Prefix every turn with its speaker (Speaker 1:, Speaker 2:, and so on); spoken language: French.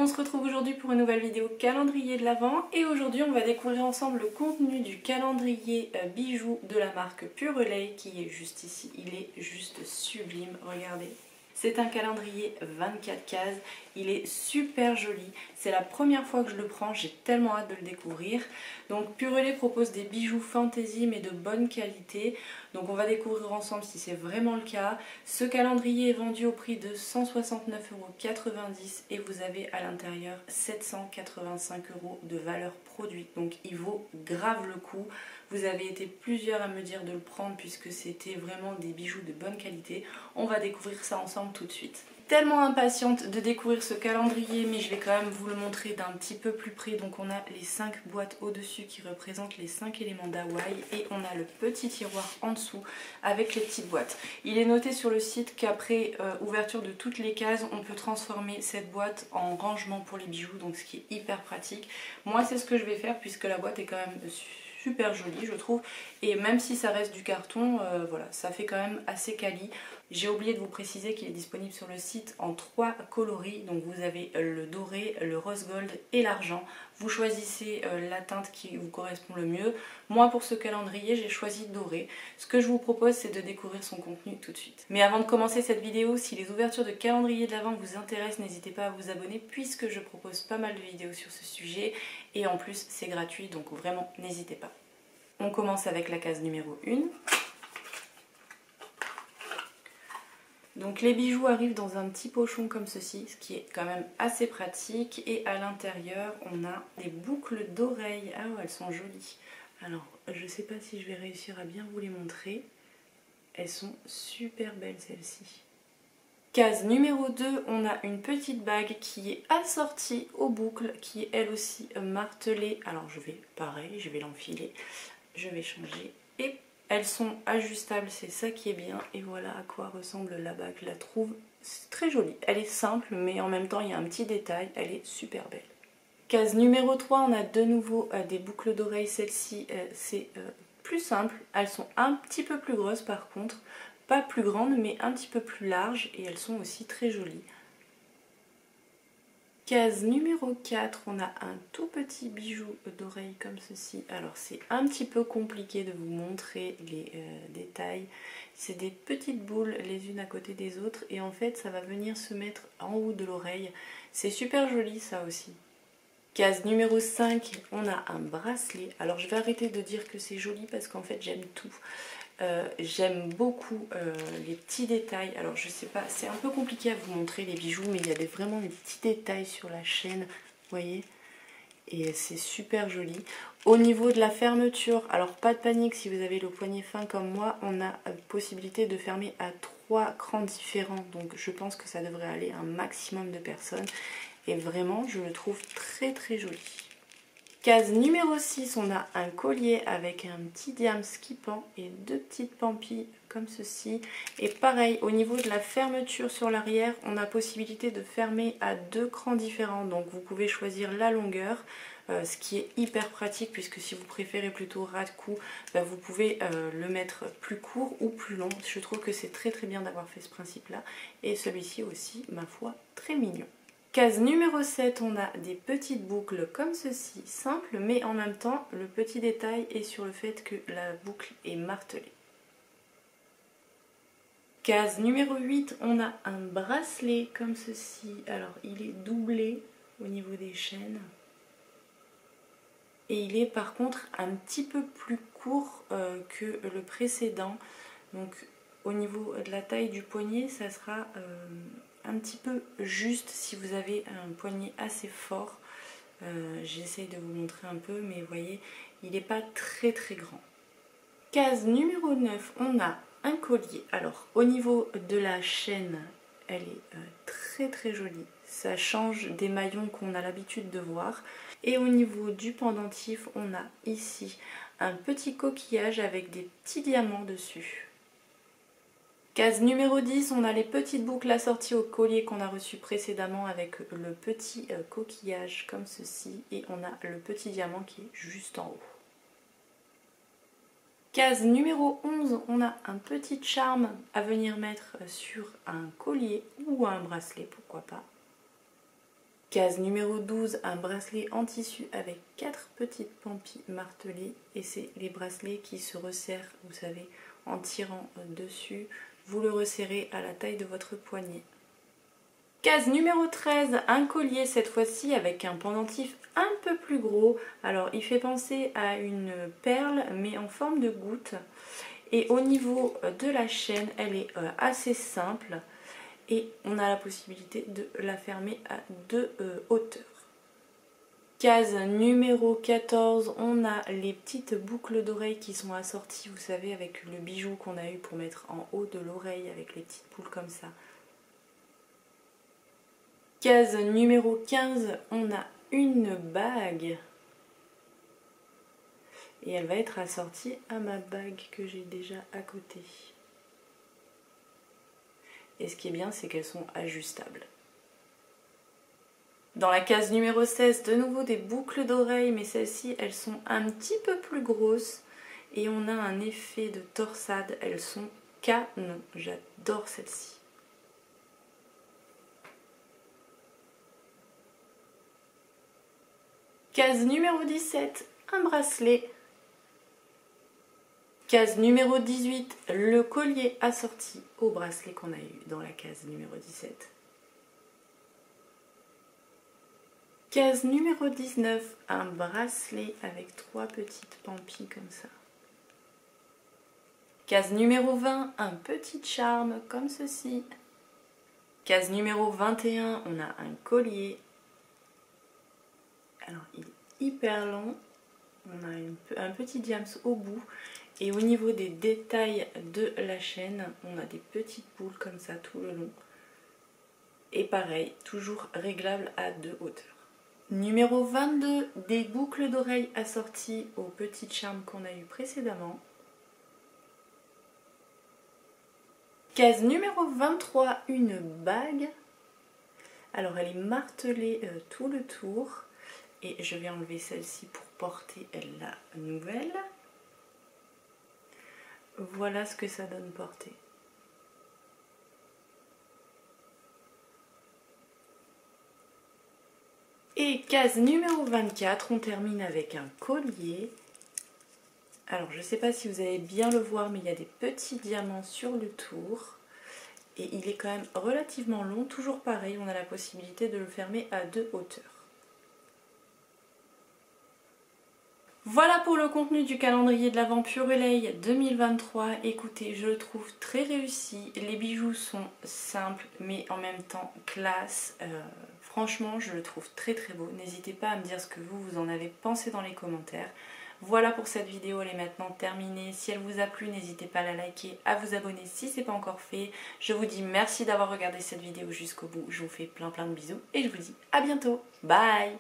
Speaker 1: On se retrouve aujourd'hui pour une nouvelle vidéo calendrier de l'Avent et aujourd'hui on va découvrir ensemble le contenu du calendrier bijoux de la marque Purelei qui est juste ici. Il est juste sublime, regardez. C'est un calendrier 24 cases, il est super joli, c'est la première fois que je le prends, j'ai tellement hâte de le découvrir. Donc Purelei propose des bijoux fantasy mais de bonne qualité, donc on va découvrir ensemble si c'est vraiment le cas. Ce calendrier est vendu au prix de 169,90 € et vous avez à l'intérieur 785 € de valeur produit, donc il vaut grave le coup. Vous avez été plusieurs à me dire de le prendre puisque c'était vraiment des bijoux de bonne qualité. On va découvrir ça ensemble tout de suite. Tellement impatiente de découvrir ce calendrier, mais je vais quand même vous le montrer d'un petit peu plus près. Donc on a les 5 boîtes au-dessus qui représentent les 5 éléments d'Hawaï et on a le petit tiroir en dessous avec les petites boîtes. Il est noté sur le site qu'après ouverture de toutes les cases, on peut transformer cette boîte en rangement pour les bijoux, donc ce qui est hyper pratique. Moi c'est ce que je vais faire puisque la boîte est quand même super jolie je trouve, et même si ça reste du carton, voilà, ça fait quand même assez quali. J'ai oublié de vous préciser qu'il est disponible sur le site en 3 coloris, donc vous avez le doré, le rose gold et l'argent. Vous choisissez la teinte qui vous correspond le mieux. Moi pour ce calendrier j'ai choisi doré. Ce que je vous propose c'est de découvrir son contenu tout de suite. Mais avant de commencer cette vidéo, si les ouvertures de calendrier de l'Avent vous intéressent, n'hésitez pas à vous abonner puisque je propose pas mal de vidéos sur ce sujet et en plus c'est gratuit, donc vraiment n'hésitez pas. On commence avec la case numéro 1. Donc les bijoux arrivent dans un petit pochon comme ceci, ce qui est quand même assez pratique. Et à l'intérieur, on a des boucles d'oreilles. Ah ouais, elles sont jolies. Alors, je ne sais pas si je vais réussir à bien vous les montrer. Elles sont super belles celles-ci. Case numéro 2, on a une petite bague qui est assortie aux boucles, qui est elle aussi martelée. Alors je vais, pareil, je vais l'enfiler. Je vais changer et elles sont ajustables, c'est ça qui est bien. Et voilà à quoi ressemble la bague, je la trouve très jolie. Elle est simple mais en même temps il y a un petit détail, elle est super belle. Case numéro 3, on a de nouveau des boucles d'oreilles. Celle-ci c'est plus simple, elles sont un petit peu plus grosses par contre, pas plus grandes mais un petit peu plus larges et elles sont aussi très jolies. Case numéro 4, on a un tout petit bijou d'oreille comme ceci. Alors c'est un petit peu compliqué de vous montrer les détails. C'est des petites boules les unes à côté des autres et en fait ça va venir se mettre en haut de l'oreille. C'est super joli ça aussi. Case numéro 5, on a un bracelet. Alors je vais arrêter de dire que c'est joli parce qu'en fait j'aime tout. J'aime beaucoup les petits détails. Alors je sais pas, c'est un peu compliqué à vous montrer les bijoux, mais il y a vraiment des petits détails sur la chaîne, vous voyez, et c'est super joli. Au niveau de la fermeture, alors pas de panique si vous avez le poignet fin comme moi, on a possibilité de fermer à 3 crans différents, donc je pense que ça devrait aller un maximum de personnes et vraiment je le trouve très très joli. Case numéro 6, on a un collier avec un petit diamant qui pend et 2 petites pampilles comme ceci. Et pareil, au niveau de la fermeture sur l'arrière, on a possibilité de fermer à 2 crans différents. Donc vous pouvez choisir la longueur, ce qui est hyper pratique puisque si vous préférez plutôt ras de cou, vous pouvez le mettre plus court ou plus long. Je trouve que c'est très très bien d'avoir fait ce principe-là. Et celui-ci aussi, ma foi, très mignon. Case numéro 7, on a des petites boucles comme ceci, simples, mais en même temps, le petit détail est sur le fait que la boucle est martelée. Case numéro 8, on a un bracelet comme ceci. Alors, il est doublé au niveau des chaînes. Et il est par contre un petit peu plus court que le précédent. Donc, au niveau de la taille du poignet, ça sera un petit peu juste si vous avez un poignet assez fort. J'essaye de vous montrer un peu, mais vous voyez, il n'est pas très très grand. Case numéro 9, on a un collier. Alors, au niveau de la chaîne, elle est très très jolie. Ça change des maillons qu'on a l'habitude de voir. Et au niveau du pendentif, on a ici un petit coquillage avec des petits diamants dessus. Case numéro 10, on a les petites boucles assorties au collier qu'on a reçu précédemment avec le petit coquillage comme ceci. Et on a le petit diamant qui est juste en haut. Case numéro 11, on a un petit charme à venir mettre sur un collier ou un bracelet, pourquoi pas. Case numéro 12, un bracelet en tissu avec 4 petites pampilles martelées. Et c'est les bracelets qui se resserrent, vous savez, en tirant dessus. Vous le resserrez à la taille de votre poignet. Case numéro 13, un collier cette fois-ci avec un pendentif un peu plus gros. Alors il fait penser à une perle mais en forme de goutte. Et au niveau de la chaîne, elle est assez simple. Et on a la possibilité de la fermer à 2 hauteurs. Case numéro 14, on a les petites boucles d'oreilles qui sont assorties, vous savez, avec le bijou qu'on a eu pour mettre en haut de l'oreille avec les petites boules comme ça. Case numéro 15, on a une bague. Et elle va être assortie à ma bague que j'ai déjà à côté. Et ce qui est bien, c'est qu'elles sont ajustables. Dans la case numéro 16, de nouveau des boucles d'oreilles, mais celles-ci, elles sont un petit peu plus grosses. Et on a un effet de torsade, elles sont canon. J'adore celles-ci. Case numéro 17, un bracelet. Case numéro 18, le collier assorti au bracelet qu'on a eu dans la case numéro 17. Case numéro 19, un bracelet avec 3 petites pampilles comme ça. Case numéro 20, un petit charme comme ceci. Case numéro 21, on a un collier. Alors il est hyper long, on a un petit diams au bout. Et au niveau des détails de la chaîne, on a des petites boules comme ça tout le long. Et pareil, toujours réglable à 2 hauteurs. Numéro 22, des boucles d'oreilles assorties aux petites charmes qu'on a eu précédemment. Case numéro 23, une bague. Alors elle est martelée tout le tour. Et je vais enlever celle-ci pour porter la nouvelle. Voilà ce que ça donne porté. Et case numéro 24, on termine avec un collier. Alors je ne sais pas si vous allez bien le voir, mais il y a des petits diamants sur le tour. Et il est quand même relativement long, toujours pareil, on a la possibilité de le fermer à 2 hauteurs. Voilà pour le contenu du calendrier de l'Avent Purelei 2023. Écoutez, je le trouve très réussi. Les bijoux sont simples mais en même temps classe. Franchement, je le trouve très très beau. N'hésitez pas à me dire ce que vous en avez pensé dans les commentaires. Voilà pour cette vidéo, elle est maintenant terminée. Si elle vous a plu, n'hésitez pas à la liker, à vous abonner si ce n'est pas encore fait. Je vous dis merci d'avoir regardé cette vidéo jusqu'au bout. Je vous fais plein de bisous et je vous dis à bientôt. Bye!